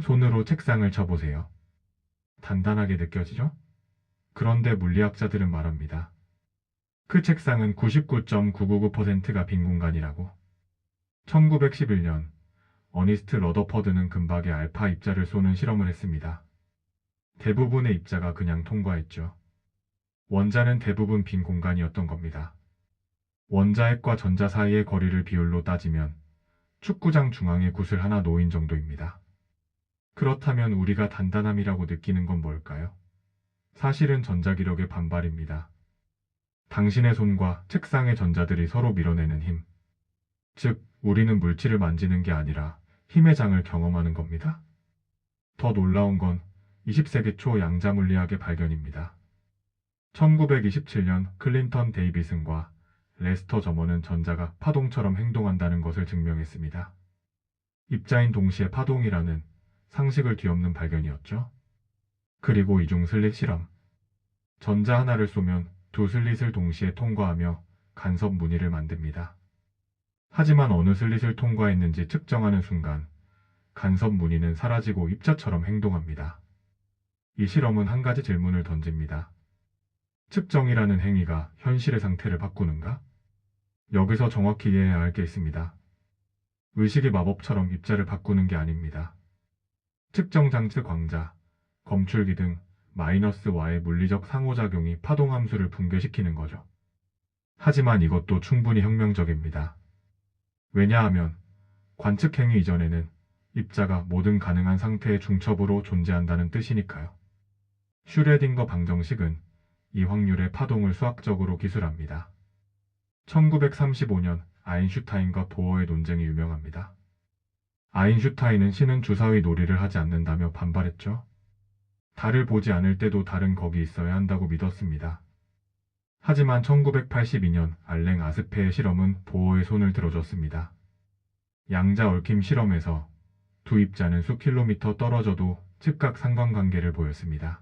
손으로 책상을 쳐보세요. 단단하게 느껴지죠? 그런데 물리학자들은 말합니다. 그 책상은 99.999%가 빈 공간이라고. 1911년 어니스트 러더퍼드는 금박에 알파 입자를 쏘는 실험을 했습니다. 대부분의 입자가 그냥 통과했죠. 원자는 대부분 빈 공간이었던 겁니다. 원자핵과 전자 사이의 거리를 비율로 따지면 축구장 중앙에 굿을 하나 놓인 정도입니다. 그렇다면 우리가 단단함이라고 느끼는 건 뭘까요? 사실은 전자기력의 반발입니다. 당신의 손과 책상의 전자들이 서로 밀어내는 힘. 즉, 우리는 물질을 만지는 게 아니라 힘의 장을 경험하는 겁니다. 더 놀라운 건 20세기 초 양자물리학의 발견입니다. 1927년 클린턴 데이비슨과 레스터 저먼은 전자가 파동처럼 행동한다는 것을 증명했습니다. 입자인 동시에 파동이라는 상식을 뒤엎는 발견이었죠. 그리고 이중 슬릿 실험. 전자 하나를 쏘면 두 슬릿을 동시에 통과하며 간섭 무늬를 만듭니다. 하지만 어느 슬릿을 통과했는지 측정하는 순간 간섭 무늬는 사라지고 입자처럼 행동합니다. 이 실험은 한 가지 질문을 던집니다. 측정이라는 행위가 현실의 상태를 바꾸는가? 여기서 정확히 이해해야 할 게 있습니다. 의식이 마법처럼 입자를 바꾸는 게 아닙니다. 측정 장치 광자, 검출기 등 마이너스와의 물리적 상호작용이 파동함수를 붕괴시키는 거죠. 하지만 이것도 충분히 혁명적입니다. 왜냐하면 관측행위 이전에는 입자가 모든 가능한 상태의 중첩으로 존재한다는 뜻이니까요. 슈레딩거 방정식은 이 확률의 파동을 수학적으로 기술합니다. 1935년 아인슈타인과 보어의 논쟁이 유명합니다. 아인슈타인은 신은 주사위 놀이를 하지 않는다며 반발했죠. 달을 보지 않을 때도 달은 거기 있어야 한다고 믿었습니다. 하지만 1982년 알랭 아스페의 실험은 보어의 손을 들어줬습니다. 양자 얽힘 실험에서 두 입자는 수킬로미터 떨어져도 즉각 상관관계를 보였습니다.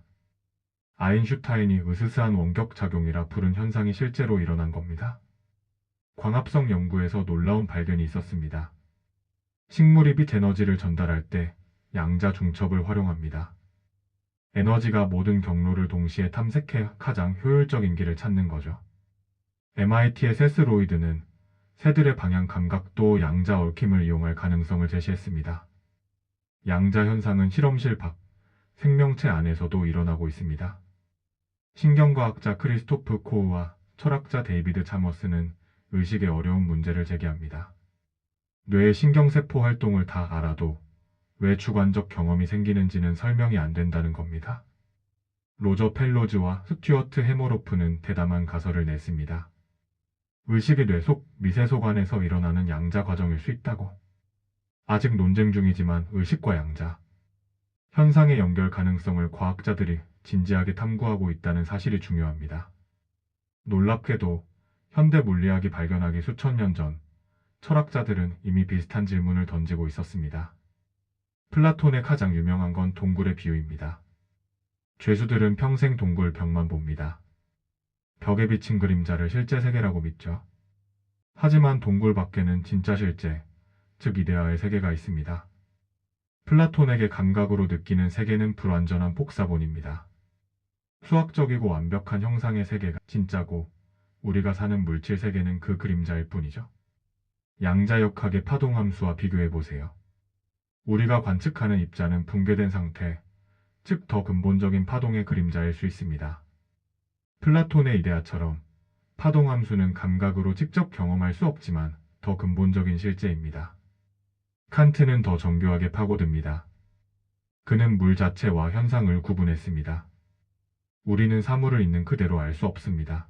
아인슈타인이 으스스한 원격작용이라 부른 현상이 실제로 일어난 겁니다. 광합성 연구에서 놀라운 발견이 있었습니다. 식물이 빛 에너지를 전달할 때 양자 중첩을 활용합니다. 에너지가 모든 경로를 동시에 탐색해 가장 효율적인 길을 찾는 거죠. MIT의 세스 로이드는 새들의 방향 감각도 양자 얽힘을 이용할 가능성을 제시했습니다. 양자 현상은 실험실 밖, 생명체 안에서도 일어나고 있습니다. 신경과학자 크리스토프 코우와 철학자 데이비드 차머스는 의식의 어려운 문제를 제기합니다. 뇌의 신경세포 활동을 다 알아도 왜 주관적 경험이 생기는지는 설명이 안 된다는 겁니다. 로저 펠로즈와 스튜어트 해머로프는 대담한 가설을 냈습니다. 의식이 뇌 속 미세속 안에서 일어나는 양자 과정일 수 있다고. 아직 논쟁 중이지만 의식과 양자, 현상의 연결 가능성을 과학자들이 진지하게 탐구하고 있다는 사실이 중요합니다. 놀랍게도 현대 물리학이 발견하기 수천 년 전 철학자들은 이미 비슷한 질문을 던지고 있었습니다. 플라톤의 가장 유명한 건 동굴의 비유입니다. 죄수들은 평생 동굴 벽만 봅니다. 벽에 비친 그림자를 실제 세계라고 믿죠. 하지만 동굴 밖에는 진짜 실제, 즉 이데아의 세계가 있습니다. 플라톤에게 감각으로 느끼는 세계는 불완전한 복사본입니다. 수학적이고 완벽한 형상의 세계가 진짜고 우리가 사는 물질 세계는 그 그림자일 뿐이죠. 양자역학의 파동함수와 비교해보세요. 우리가 관측하는 입자는 붕괴된 상태, 즉 더 근본적인 파동의 그림자일 수 있습니다. 플라톤의 이데아처럼 파동함수는 감각으로 직접 경험할 수 없지만 더 근본적인 실제입니다. 칸트는 더 정교하게 파고듭니다. 그는 물 자체와 현상을 구분했습니다. 우리는 사물을 있는 그대로 알 수 없습니다.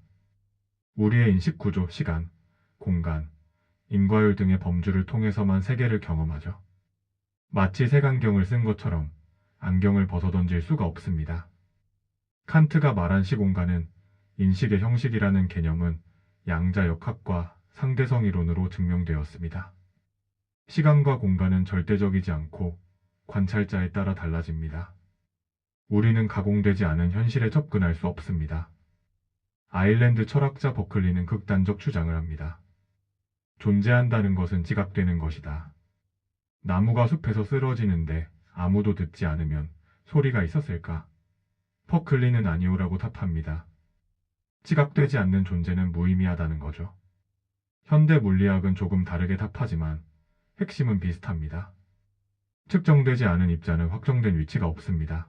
우리의 인식 구조, 시간, 공간, 인과율 등의 범주를 통해서만 세계를 경험하죠. 마치 색안경을 쓴 것처럼 안경을 벗어던질 수가 없습니다. 칸트가 말한 시공간은 인식의 형식이라는 개념은 양자역학과 상대성 이론으로 증명되었습니다. 시간과 공간은 절대적이지 않고 관찰자에 따라 달라집니다. 우리는 가공되지 않은 현실에 접근할 수 없습니다. 아일랜드 철학자 버클리는 극단적 주장을 합니다. 존재한다는 것은 지각되는 것이다. 나무가 숲에서 쓰러지는데 아무도 듣지 않으면 소리가 있었을까? 퍼클리는 아니오라고 답합니다. 지각되지 않는 존재는 무의미하다는 거죠. 현대 물리학은 조금 다르게 답하지만 핵심은 비슷합니다. 측정되지 않은 입자는 확정된 위치가 없습니다.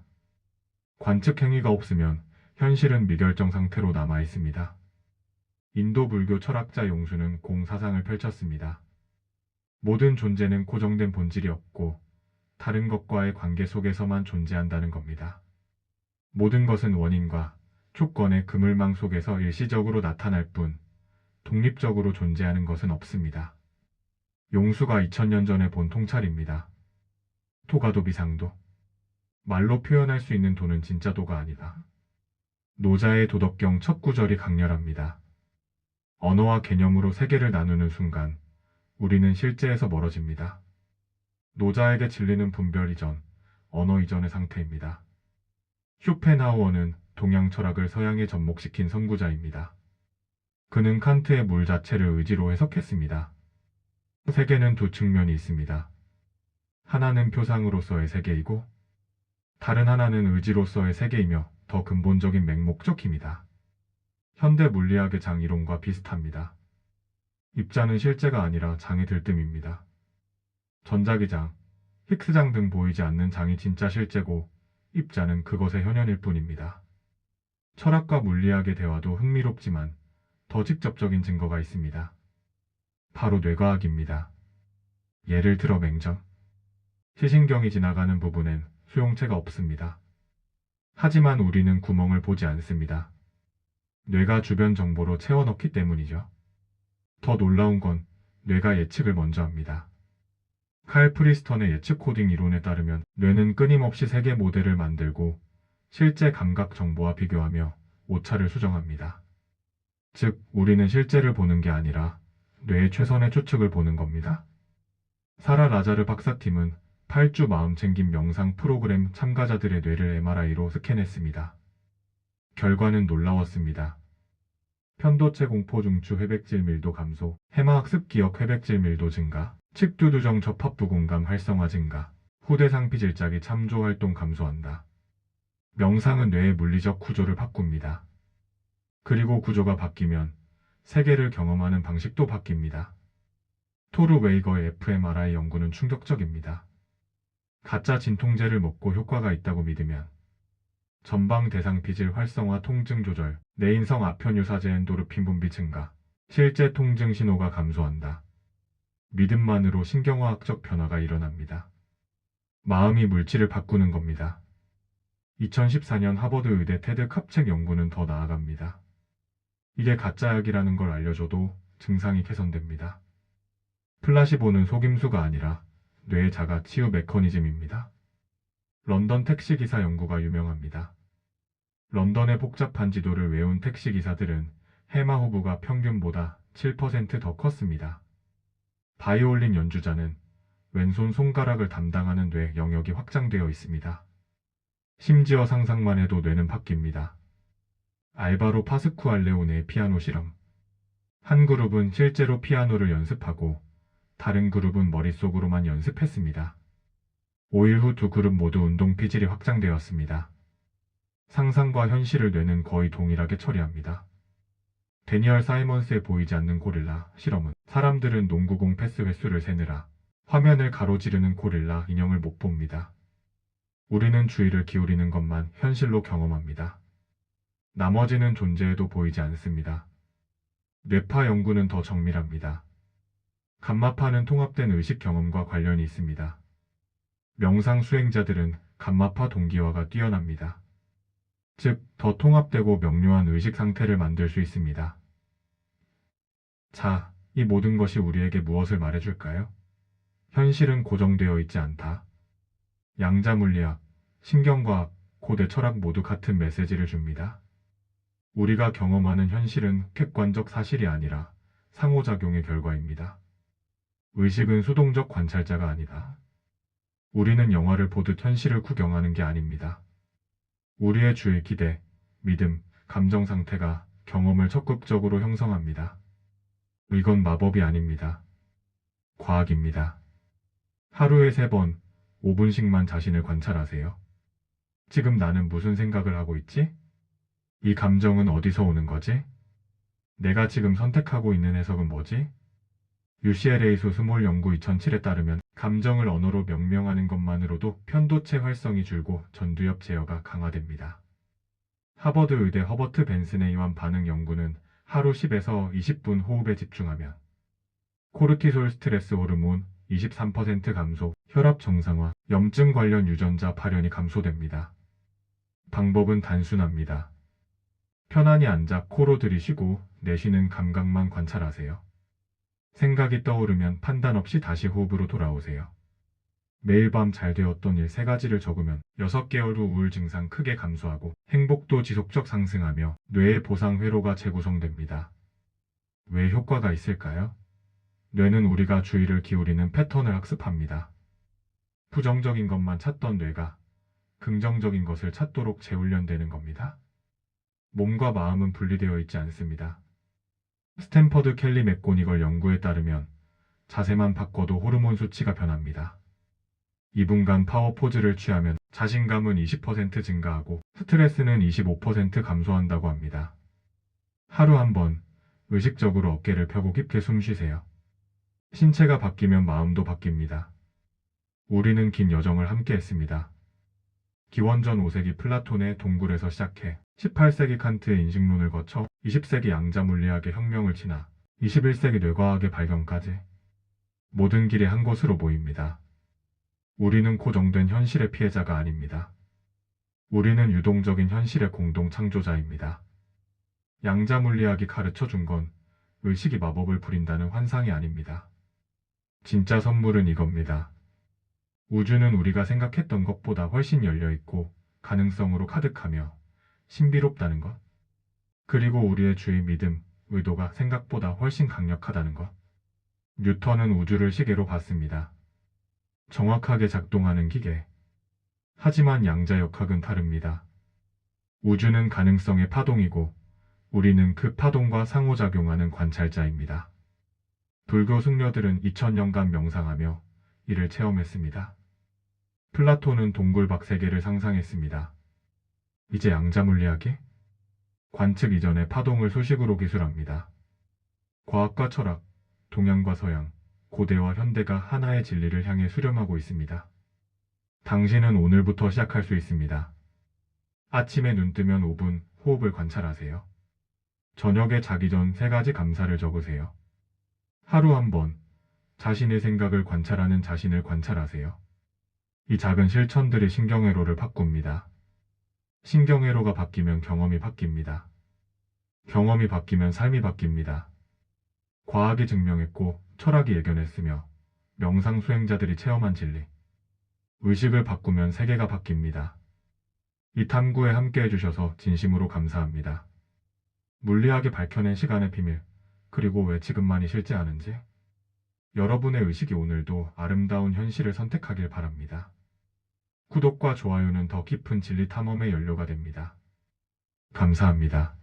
관측 행위가 없으면 현실은 미결정 상태로 남아 있습니다. 인도 불교 철학자 용수는 공사상을 펼쳤습니다. 모든 존재는 고정된 본질이 없고 다른 것과의 관계 속에서만 존재한다는 겁니다. 모든 것은 원인과 조건의 그물망 속에서 일시적으로 나타날 뿐 독립적으로 존재하는 것은 없습니다. 용수가 2000년 전에 본 통찰입니다. 토가도 비상도. 말로 표현할 수 있는 도는 진짜 도가 아니다. 노자의 도덕경 첫 구절이 강렬합니다. 언어와 개념으로 세계를 나누는 순간 우리는 실제에서 멀어집니다. 노자에게 진리는 분별 이전, 언어 이전의 상태입니다. 쇼펜하우어는 동양 철학을 서양에 접목시킨 선구자입니다. 그는 칸트의 물 자체를 의지로 해석했습니다. 세계는 두 측면이 있습니다. 하나는 표상으로서의 세계이고 다른 하나는 의지로서의 세계이며 더 근본적인 맹목적 힘이다. 현대 물리학의 장 이론과 비슷합니다. 입자는 실제가 아니라 장의 들뜸입니다. 전자기장, 힉스장 등 보이지 않는 장이 진짜 실제고 입자는 그것의 현현일 뿐입니다. 철학과 물리학의 대화도 흥미롭지만 더 직접적인 증거가 있습니다. 바로 뇌과학입니다. 예를 들어 맹점. 시신경이 지나가는 부분엔 수용체가 없습니다. 하지만 우리는 구멍을 보지 않습니다. 뇌가 주변 정보로 채워넣기 때문이죠. 더 놀라운 건 뇌가 예측을 먼저 합니다. 칼 프리스턴의 예측 코딩 이론에 따르면 뇌는 끊임없이 세계 모델을 만들고 실제 감각 정보와 비교하며 오차를 수정합니다. 즉, 우리는 실제를 보는 게 아니라 뇌의 최선의 추측을 보는 겁니다. 사라 라자르 박사팀은 8주 마음챙김 명상 프로그램 참가자들의 뇌를 MRI로 스캔했습니다. 결과는 놀라웠습니다. 편도체 공포 중추 회백질 밀도 감소, 해마학습 기억 회백질 밀도 증가, 측두두정 접합부 공감 활성화 증가, 후대상 피질짝이 참조 활동 감소한다. 명상은 뇌의 물리적 구조를 바꿉니다. 그리고 구조가 바뀌면 세계를 경험하는 방식도 바뀝니다. 토르 웨이거의 fMRI 연구는 충격적입니다. 가짜 진통제를 먹고 효과가 있다고 믿으면 전방 대상 피질 활성화 통증 조절, 내인성 아편유사제 엔도르핀 분비 증가, 실제 통증 신호가 감소한다. 믿음만으로 신경화학적 변화가 일어납니다. 마음이 물질을 바꾸는 겁니다. 2014년 하버드 의대 테드 캅책 연구는 더 나아갑니다. 이게 가짜약이라는 걸 알려줘도 증상이 개선됩니다. 플라시보는 속임수가 아니라 뇌의 자가 치유 메커니즘입니다. 런던 택시기사 연구가 유명합니다. 런던의 복잡한 지도를 외운 택시기사들은 해마호부가 평균보다 7% 더 컸습니다. 바이올린 연주자는 왼손 손가락을 담당하는 뇌 영역이 확장되어 있습니다. 심지어 상상만 해도 뇌는 바뀝니다. 알바로 파스쿠알레오네의 피아노 실험. 한 그룹은 실제로 피아노를 연습하고 다른 그룹은 머릿속으로만 연습했습니다. 5일 후 두 그룹 모두 운동 피질이 확장되었습니다. 상상과 현실을 뇌는 거의 동일하게 처리합니다. 데니얼 사이먼스의 보이지 않는 고릴라 실험은 사람들은 농구공 패스 횟수를 세느라 화면을 가로지르는 고릴라 인형을 못 봅니다. 우리는 주의를 기울이는 것만 현실로 경험합니다. 나머지는 존재해도 보이지 않습니다. 뇌파 연구는 더 정밀합니다. 감마파는 통합된 의식 경험과 관련이 있습니다. 명상 수행자들은 감마파 동기화가 뛰어납니다. 즉, 더 통합되고 명료한 의식 상태를 만들 수 있습니다. 자, 이 모든 것이 우리에게 무엇을 말해줄까요? 현실은 고정되어 있지 않다. 양자물리학, 신경과학, 고대 철학 모두 같은 메시지를 줍니다. 우리가 경험하는 현실은 객관적 사실이 아니라 상호작용의 결과입니다. 의식은 수동적 관찰자가 아니다. 우리는 영화를 보듯 현실을 구경하는 게 아닙니다. 우리의 주의 기대, 믿음, 감정 상태가 경험을 적극적으로 형성합니다. 이건 마법이 아닙니다. 과학입니다. 하루에 3번, 5분씩만 자신을 관찰하세요. 지금 나는 무슨 생각을 하고 있지? 이 감정은 어디서 오는 거지? 내가 지금 선택하고 있는 해석은 뭐지? UCLA 소스몰 연구 2007에 따르면 감정을 언어로 명명하는 것만으로도 편도체 활성이 줄고 전두엽 제어가 강화됩니다. 하버드 의대 허버트 벤슨의 이완 반응 연구는 하루 10에서 20분 호흡에 집중하면 코르티솔 스트레스 호르몬 23% 감소, 혈압 정상화, 염증 관련 유전자 발현이 감소됩니다. 방법은 단순합니다. 편안히 앉아 코로 들이쉬고 내쉬는 감각만 관찰하세요. 생각이 떠오르면 판단 없이 다시 호흡으로 돌아오세요. 매일 밤 잘 되었던 일 3가지를 적으면 6개월 후 우울 증상 크게 감소하고 행복도 지속적 상승하며 뇌의 보상 회로가 재구성됩니다. 왜 효과가 있을까요? 뇌는 우리가 주의를 기울이는 패턴을 학습합니다. 부정적인 것만 찾던 뇌가 긍정적인 것을 찾도록 재훈련되는 겁니다. 몸과 마음은 분리되어 있지 않습니다. 스탠퍼드 켈리 맥고니걸 연구에 따르면 자세만 바꿔도 호르몬 수치가 변합니다. 2분간 파워 포즈를 취하면 자신감은 20% 증가하고 스트레스는 25% 감소한다고 합니다. 하루 한 번 의식적으로 어깨를 펴고 깊게 숨 쉬세요. 신체가 바뀌면 마음도 바뀝니다. 우리는 긴 여정을 함께 했습니다. 기원전 5세기 플라톤의 동굴에서 시작해 18세기 칸트의 인식론을 거쳐 20세기 양자 물리학의 혁명을 지나 21세기 뇌과학의 발견까지 모든 길이 한 곳으로 모입니다. 우리는 고정된 현실의 피해자가 아닙니다. 우리는 유동적인 현실의 공동 창조자입니다. 양자 물리학이 가르쳐 준 건 의식이 마법을 부린다는 환상이 아닙니다. 진짜 선물은 이겁니다. 우주는 우리가 생각했던 것보다 훨씬 열려있고 가능성으로 가득하며 신비롭다는 것. 그리고 우리의 주의 믿음, 의도가 생각보다 훨씬 강력하다는 것. 뉴턴은 우주를 시계로 봤습니다. 정확하게 작동하는 기계. 하지만 양자역학은 다릅니다. 우주는 가능성의 파동이고 우리는 그 파동과 상호작용하는 관찰자입니다. 불교 승려들은 2000년간 명상하며 이를 체험했습니다. 플라톤은 동굴 밖 세계를 상상했습니다. 이제 양자물리학이 관측 이전의 파동을 소식으로 기술합니다. 과학과 철학, 동양과 서양, 고대와 현대가 하나의 진리를 향해 수렴하고 있습니다. 당신은 오늘부터 시작할 수 있습니다. 아침에 눈 뜨면 5분 호흡을 관찰하세요. 저녁에 자기 전 3가지 감사를 적으세요. 하루 한 번 자신의 생각을 관찰하는 자신을 관찰하세요. 이 작은 실천들이 신경회로를 바꿉니다. 신경회로가 바뀌면 경험이 바뀝니다. 경험이 바뀌면 삶이 바뀝니다. 과학이 증명했고 철학이 예견했으며 명상 수행자들이 체험한 진리. 의식을 바꾸면 세계가 바뀝니다. 이 탐구에 함께 해주셔서 진심으로 감사합니다. 물리학이 밝혀낸 시간의 비밀, 그리고 왜 지금만이 실제하는지. 여러분의 의식이 오늘도 아름다운 현실을 선택하길 바랍니다. 구독과 좋아요는 더 깊은 진리 탐험의 연료가 됩니다. 감사합니다.